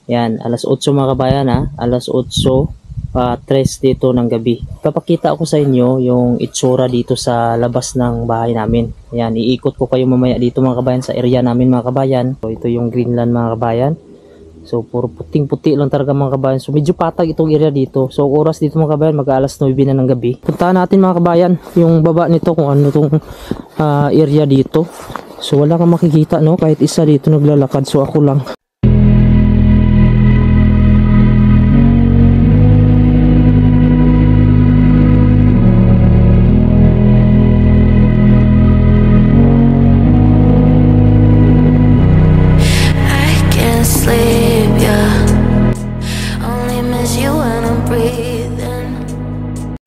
Yan, alas 8 mga kabayan ha, alas 8, 3 dito ng gabi. Papakita ako sa inyo yung itsura dito sa labas ng bahay namin. Yan, iikot ko kayo mamaya dito mga kabayan sa area namin mga kabayan. So ito yung Greenland mga kabayan. So puro puting-puti lang talaga mga kabayan. So medyo patag itong area dito. So oras dito mga kabayan, mag-alas 9 na ng gabi. Puntahan natin mga kabayan yung baba nito kung ano tong area dito. So wala kang makikita no, kahit isa dito naglalakad. So ako lang.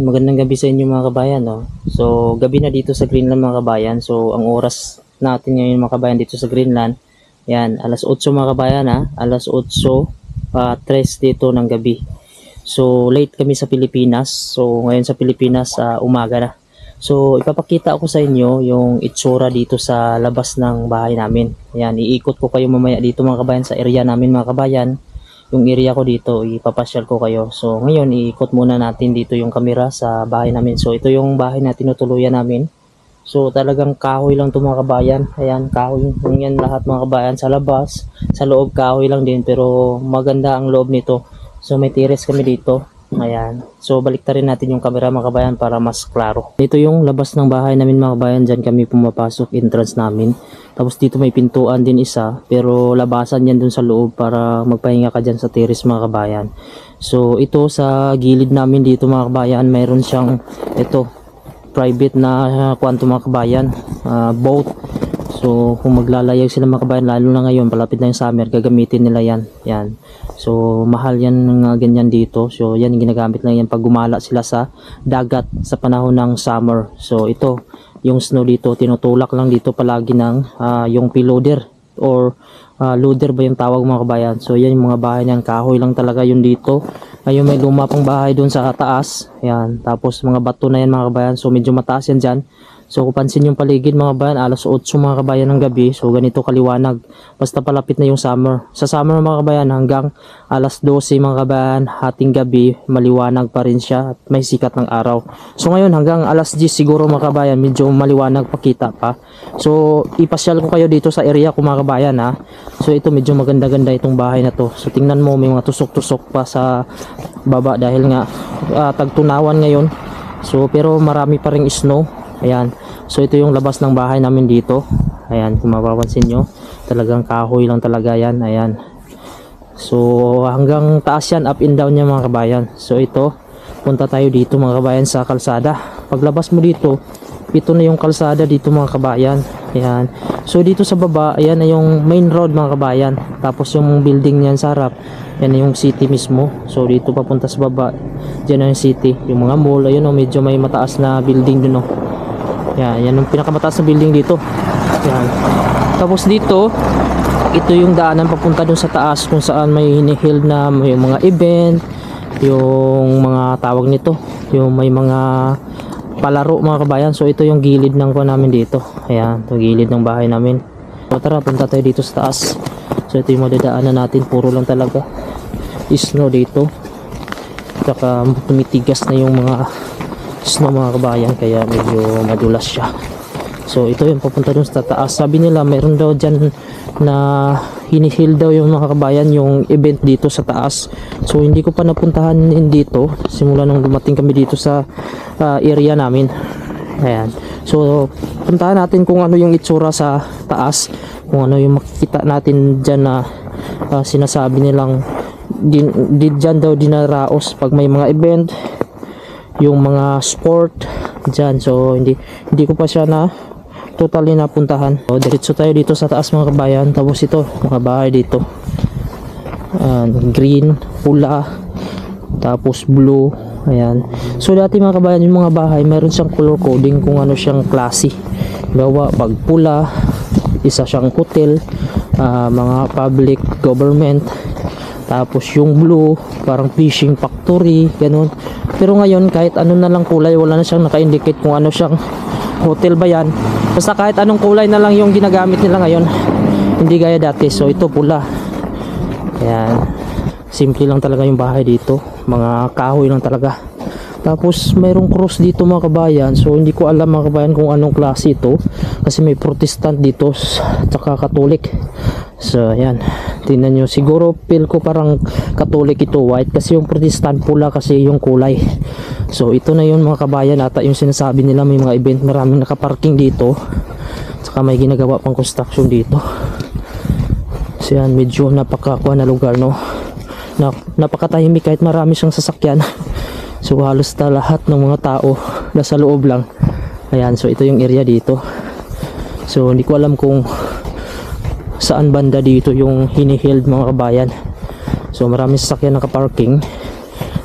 Magandang gabi sa inyo mga kabayan no. So gabi na dito sa Greenland mga kabayan. So ang oras natin ngayon mga kabayan dito sa Greenland, yan, alas 8 mga kabayan ha, alas 8, 3 dito ng gabi. So late kami sa Pilipinas. So ngayon sa Pilipinas umaga na. So ipapakita ko sa inyo yung itsura dito sa labas ng bahay namin. Yan, iikot ko kayo mamaya dito mga kabayan sa area namin mga kabayan. Yung area ko dito, ipapasyal ko kayo. So ngayon iikot muna natin dito yung camera sa bahay namin. So ito yung bahay na tinutuluyan namin. So talagang kahoy lang ito mga kabayan. Ayan, kahoy yung yan lahat mga kabayan sa labas. Sa loob kahoy lang din pero maganda ang loob nito. So may terrace kami dito. Ayan. So baliktarin natin yung camera mga kabayan para mas klaro. Dito yung labas ng bahay namin mga kabayan. Diyan kami pumapasok, entrance namin. Tapos dito may pintuan din isa, pero labasan yan dun sa loob para magpahinga ka dyan sa terrace mga kabayan. So ito sa gilid namin dito mga kabayan, mayroon siyang ito, private na kwanto mga kabayan, boat. So kung maglalayag sila mga kabayan, lalo na ngayon, palapit na yung summer, gagamitin nila yan. Yan. So mahal yan ng ganyan dito. So yan, ginagamit lang yan pag gumala sila sa dagat sa panahon ng summer. So ito, yung snow dito, tinutulak lang dito palagi ng yung piloder or loader ba yung tawag mga kabayan. So yan yung mga bahay niyan, kahoy lang talaga yun dito. Ayun, may luma pang bahay doon sa taas. Yan, tapos mga bato na yan mga kabayan. So medyo mataas yan dyan. So kung pansin yung paligid mga kabayan, alas 8 mga kabayan ng gabi. So ganito kaliwanag. Basta palapit na yung summer. Sa summer mga kabayan hanggang alas 12 mga kabayan, hating gabi, maliwanag pa rin siya at may sikat ng araw. So ngayon hanggang alas 10 siguro mga kabayan, medyo maliwanag pakita pa. So ipasyal ko kayo dito sa area ko mga kabayan ha. So ito medyo maganda-ganda itong bahay na to. So tingnan mo, may mga tusok-tusok pa sa baba dahil nga tagtunawan ngayon. So pero marami pa ring snow. Ayan, so ito yung labas ng bahay namin dito. Ayan, kung mapapansin nyo, talagang kahoy lang talaga yan. Ayan, so hanggang taas yan, up and down yan mga kabayan. So ito, punta tayo dito mga kabayan sa kalsada. Paglabas mo dito, ito na yung kalsada dito mga kabayan. Ayan, so dito sa baba, ayan na yung main road mga kabayan. Tapos yung building niyan sa harap, yan na yung city mismo. So dito papunta sa baba, dyan na yung city. Yung mga mall, ayun o, medyo may mataas na building dun o. Yan yung pinakamataas na building dito. Yan. Tapos dito, ito yung daanan papunta dun sa taas kung saan may hiniheld na may mga event, yung mga tawag nito, yung may mga palaro mga kabayan. So ito yung gilid ng kuha namin dito. Ayan, ito gilid ng bahay namin. So tara, punta tayo dito sa taas. So ito yung madadaanan natin, puro lang talaga snow dito. Saka tumitigas na yung mga snow mga kabayan, kaya medyo madulas siya. So ito yung papunta dun sa taas. Sabi nila mayroon daw dyan na hinihil daw yung mga kabayan yung event dito sa taas. So hindi ko pa napuntahan dito simula nung dumating kami dito sa area namin. Ayan, so puntahan natin kung ano yung itsura sa taas, kung ano yung makikita natin dyan na sinasabi nilang dyan daw dinaraos pag may mga event, yung mga sport dyan. So hindi ko pa siya na totally napuntahan. So diretso tayo dito sa taas mga kabayan. Tapos ito mga bahay dito, green, pula, tapos blue. Ayan, so dati mga kabayan yung mga bahay meron siyang color coding kung ano siyang klase. Gawa pag pula, isa siyang hotel, mga public government. Tapos yung blue, parang fishing factory, ganun. Pero ngayon kahit ano na lang kulay, wala na siyang naka-indicate kung ano siyang hotel ba yan. Basta kahit anong kulay na lang yung ginagamit nila ngayon, hindi gaya dati. So ito pula. Ayan. Simple lang talaga yung bahay dito, mga kahoy lang talaga. Tapos mayroong cross dito mga kabayan. So hindi ko alam mga kabayan kung anong klase ito, kasi may Protestant dito tsaka Catholic. So ayan, tingnan nyo, siguro feel ko parang Catholic ito, white, kasi yung Protestant pula kasi yung kulay. So ito na yun mga kabayan, ata yung sinasabi nila, may mga event, maraming nakaparking dito, tsaka may ginagawa pang construction dito. So yan, medyo napakakuha na lugar, no, napakatahimik kahit marami siyang sasakyan. So halos na lahat ng mga tao nasa loob lang. Ayan, so ito yung area dito. So hindi ko alam kung saan banda dito yung hinihild mga kabayan. So maraming sasakyan nakaparking,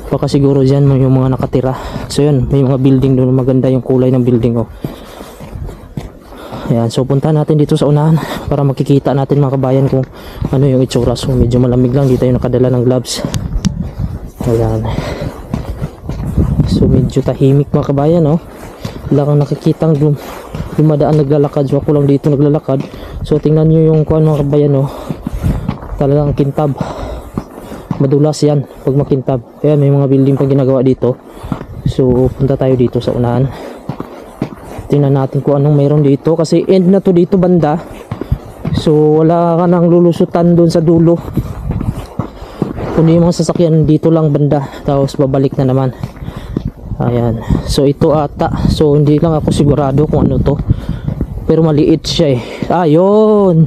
baka siguro dyan yung mga nakatira. So yun, may mga building doon, maganda yung kulay ng building, oh. Ayan, so punta natin dito sa unahan para makikita natin mga kabayan kung ano yung itsura. So medyo malamig lang, dito yung nakadala ng gloves. Ayan, so medyo tahimik mga kabayan, oh. Wala kang nakikitang dumadaan naglalakad. So ako lang dito naglalakad. So tingnan nyo yung kuan mga kabayan, oh. Talagang kintab, madulas yan pag makintab. Kaya may mga building pa ginagawa dito. So punta tayo dito sa unahan, tingnan natin kung anong mayroon dito, kasi end na to dito banda. So wala ka nang lulusutan doon sa dulo, kundi yung mga sasakyan dito lang banda, tapos babalik na naman. Ayan, so ito ata, so hindi lang ako sigurado kung ano to, pero maliit siya, eh. Ayun,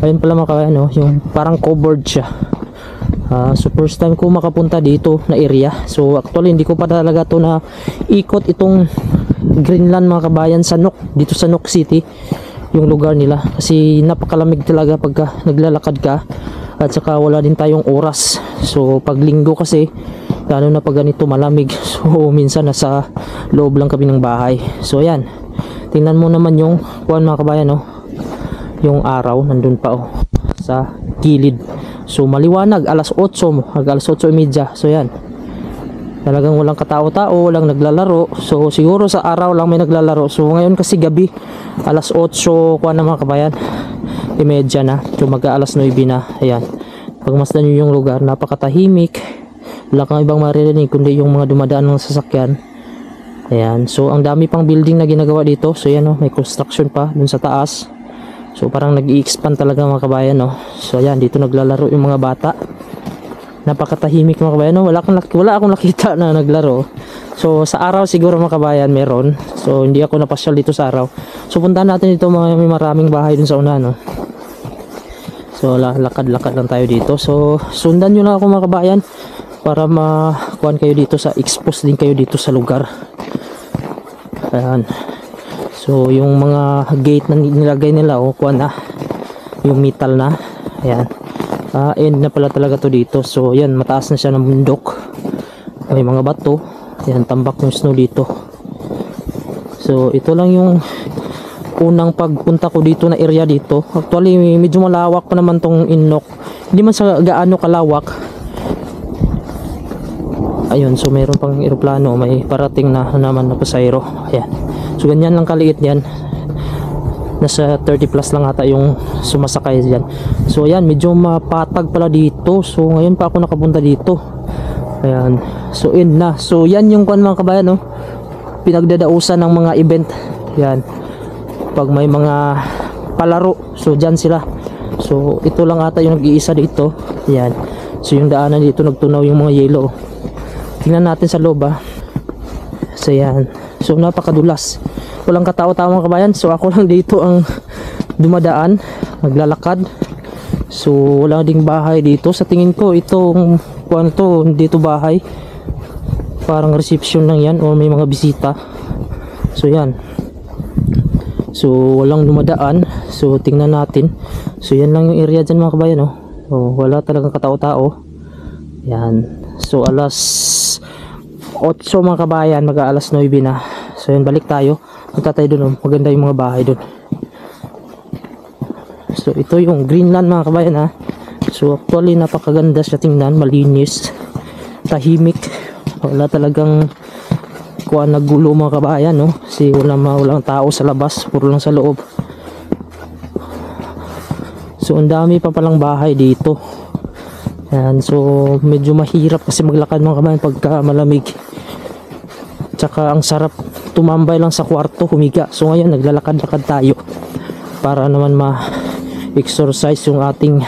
ayun pala mga kabayan, no? Yung parang covered siya. So first time ko makapunta dito na area. So actually hindi ko pa talaga to na ikot itong Greenland mga kabayan, sa Nok, dito sa Nok City yung lugar nila, kasi napakalamig talaga pagka naglalakad ka, at saka wala din tayong oras. So pag linggo kasi, lalo na pag ganito malamig, so minsan nasa loob lang kami ng bahay. So ayan, tingnan mo naman yung kuwan mga kabayan, no? Yung araw nandun pa, oh, sa gilid. So maliwanag, alas 8, alas 8:30. So yan, talagang walang katao-tao, walang naglalaro. So siguro sa araw lang may naglalaro. So ngayon kasi gabi, alas 8 kuha na mga kabayan, 30 na. So mag-aalas 9 na. Ayan, pagmasdan nyo yung lugar, napakatahimik, wala kang ibang maririnig kundi yung mga dumadaan ng sasakyan. Ayan, so ang dami pang building na ginagawa dito. So yan, oh, may construction pa dun sa taas. So parang nag-i-expand talaga mga kabayan, no? So ayan, dito naglalaro yung mga bata. Napakatahimik mga kabayan, no? Wala akong nakita na naglaro. So sa araw siguro mga kabayan meron. So hindi ako napasyal dito sa araw. So puntahan natin dito, may maraming bahay dun sa una, no? So lakad-lakad lang tayo dito. So sundan nyo lang ako mga kabayan para makuhan kayo dito, sa expose din kayo dito sa lugar. Ayan, so yung mga gate na nilagay nila, oh, kuhan na yung metal na. Ayan, end na pala talaga to dito. So yan, mataas na siya ng bundok, may mga bato. Yan, tambak yung snow dito. So ito lang yung unang pagpunta ko dito na area dito. Actually medyo malawak pa naman tong Inok, hindi man sa gaano kalawak. Ayun, so mayroon pang eroplano, may parating na naman na pasayro. Ayan, so ganyan lang kaliit yan, nasa 30 plus lang ata yung sumasakay dyan. So ayan, medyo mapatag pala dito. So ngayon pa ako nakapunta dito. Ayan, so in na. So yan yung kuan mga kabayan, no? Pinagdadausan ng mga event. Yan, pag may mga palaro, so dyan sila. So ito lang ata yung nag-iisa dito. Yan, so yung daanan dito nagtunaw yung mga yelo. Tingnan natin sa loob, ah. So yan, so napakadulas, walang katao-tao mga kabayan. So ako lang dito ang dumadaan, naglalakad. So wala ding bahay dito. Sa tingin ko itong kuan to, dito bahay, parang reception lang yan o may mga bisita. So yan, so walang dumadaan. So tingnan natin. So yan lang yung area dyan mga kabayan, oh. So wala talagang katao-tao. Yan, so alas 8 mga kabayan, mag-aalas 9 na. So yan, balik tayo. Punta tayo dun, oh. Maganda yung mga bahay dun. So ito yung Greenland mga kabayan, ha. So actually napakaganda siya tingnan, malinis, tahimik, wala talagang kuha nagulo mga kabayan, no? Kasi walang tao sa labas, puro lang sa loob. So ang dami pa palang bahay dito. Yan, so medyo mahirap kasi maglakad mga kabayan pagka malamig. Tsaka ang sarap tumambay lang sa kwarto, humiga. So ngayon naglalakad-lakad tayo para naman ma-exercise yung ating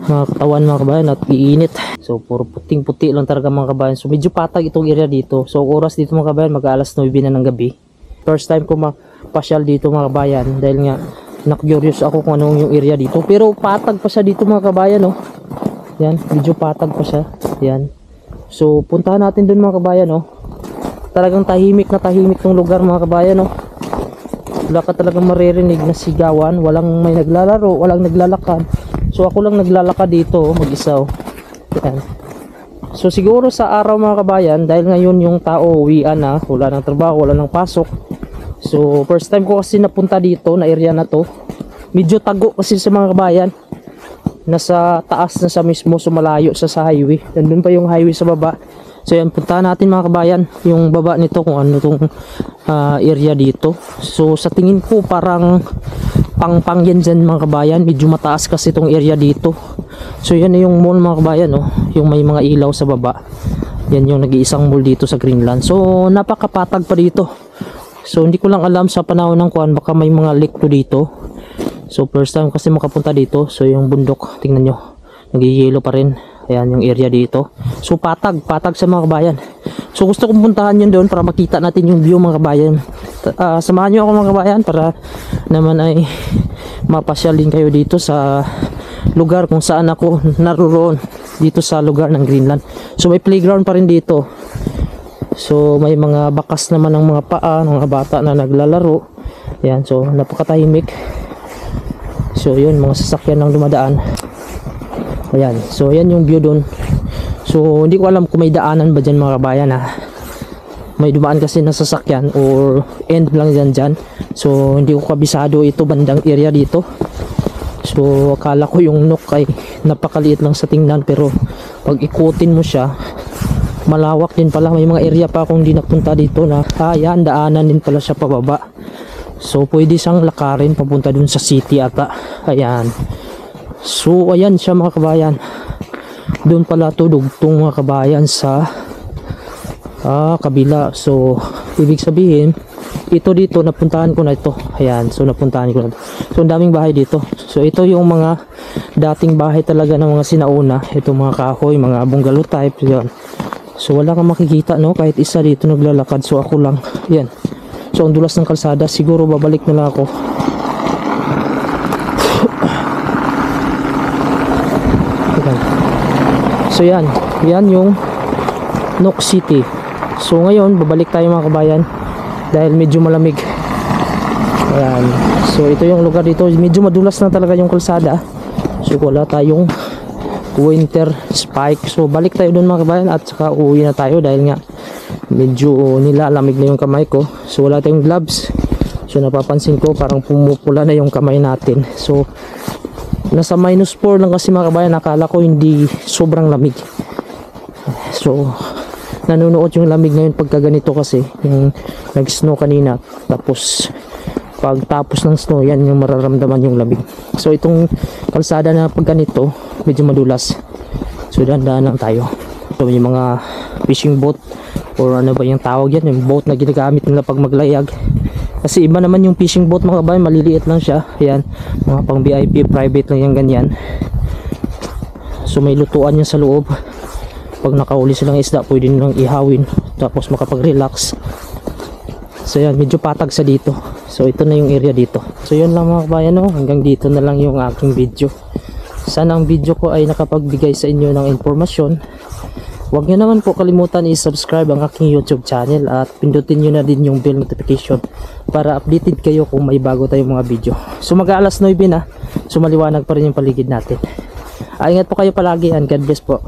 mga katawan mga kabayan at iinit. So puro puting-puti lang talaga mga kabayan. So medyo patag itong area dito. So oras dito mga kabayan mag-alas 9 na ng gabi. First time ko mapasyal dito mga kabayan dahil nga na-curious ako kung anong yung area dito. Pero patag pa siya dito mga kabayan, no. Yan, medyo patag pa siya. Yan. So puntahan natin dun mga kabayan, no. Talagang tahimik na tahimik ng lugar mga kabayan, no. Wala ka talagang maririnig na sigawan, walang may naglalaro, walang naglalakad. So ako lang naglalakad dito mag-isa, oh. Yan. So siguro sa araw mga kabayan, dahil ngayon yung tao uwian na, wala ng trabaho, wala ng pasok. So first time ko kasi napunta dito na area na to. Medyo tago kasi sa mga kabayan. Nasa taas na sa mismo, sumalayo sa highway. Nandun pa yung highway sa baba. So yan, puntahan natin mga kabayan yung baba nito kung ano tong area dito. So sa tingin ko parang pang yan dyan mga kabayan. Medyo mataas kasi itong area dito. So yan na yung mall mga kabayan, no? Yung may mga ilaw sa baba. Yan yung nag-iisang mall dito sa Greenland. So napakapatag pa dito. So hindi ko lang alam sa panahon ng kuwan, baka may mga lake to dito. So first time kasi makapunta dito. So yung bundok, tingnan nyo, nagiyelo pa rin. Ayan yung area dito. So patag sa mga kabayan. So gusto kong puntahan yun doon para makita natin yung view mga kabayan. Samahan nyo ako mga kabayan para naman ay mapasyal din kayo dito sa lugar kung saan ako naroon dito sa lugar ng Greenland. So may playground pa rin dito. So may mga bakas naman ng mga paa ng mga bata na naglalaro. Ayan, so napakatahimik. So yun, mga sasakyan lang dumadaan. Ayan, so yan yung view dun. So hindi ko alam kung may daanan ba dyan mga kabayan, ha. May dumaan kasi na sasakyan or end lang dyan. So hindi ko kabisado ito bandang area dito. So akala ko yung nook ay napakaliit lang sa tingnan, pero pag ikutin mo siya, malawak din pala. May mga area pa akong hindi napunta dito na ayan, daanan din pala siya pababa. So pwede siyang lakarin papunta dun sa city ata. Ayan. So ayan siya mga kabayan. Doon pala to dugtong mga kabayan sa kabila. So ibig sabihin ito dito napuntahan ko na ito. Ayan, so napuntahan ko na ito. So ang daming bahay dito. So ito yung mga dating bahay talaga ng mga sinauna. Ito mga kahoy, mga bungalow type. Yan. So wala kang makikita, no, kahit isa dito naglalakad. So ako lang. Yan. So ang dulas ng kalsada, siguro babalik na lang ako. Okay. So yan yung Nook City. So ngayon babalik tayo mga kabayan dahil medyo malamig. Ayan. So ito yung lugar dito, medyo madulas na talaga yung kalsada. So wala tayong winter spike. So balik tayo dun mga kabayan at saka uuwi na tayo dahil nga medyo nilalamig na yung kamay ko. So wala tayong gloves. So napapansin ko parang pumupula na yung kamay natin. So nasa -4 lang kasi mga kabayan. Nakala ko hindi sobrang lamig. So nanunuot yung lamig ngayon pagka ganito kasi yung nag-snow kanina. Tapos pagtapos ng snow, yan yung mararamdaman yung lamig. So itong kalsada na pag ganito medyo madulas. So dahan-dahan lang tayo. So yung mga fishing boat or ano ba yung tawag yan, yung boat na ginagamit nila pag maglayag. Kasi iba naman yung fishing boat mga kabayan, maliliit lang siya. Ayan, mga pang VIP, private lang yung ganyan. So may lutuan yan sa loob. Pag nakahuli silang isda, pwede nilang ihawin tapos makapag-relax. So yan, medyo patag sa dito. So ito na yung area dito. So yun lang mga kabayan, no? Hanggang dito na lang yung aking video. Sana ang video ko ay nakapagbigay sa inyo ng informasyon. Huwag nyo naman po kalimutan i-subscribe ang aking YouTube channel at pindutin nyo na din yung bell notification para updated kayo kung may bago tayong mga video. So mag-aalas 9 na, so maliwanag pa rin yung paligid natin. Ingat po kayo palagi and God bless po.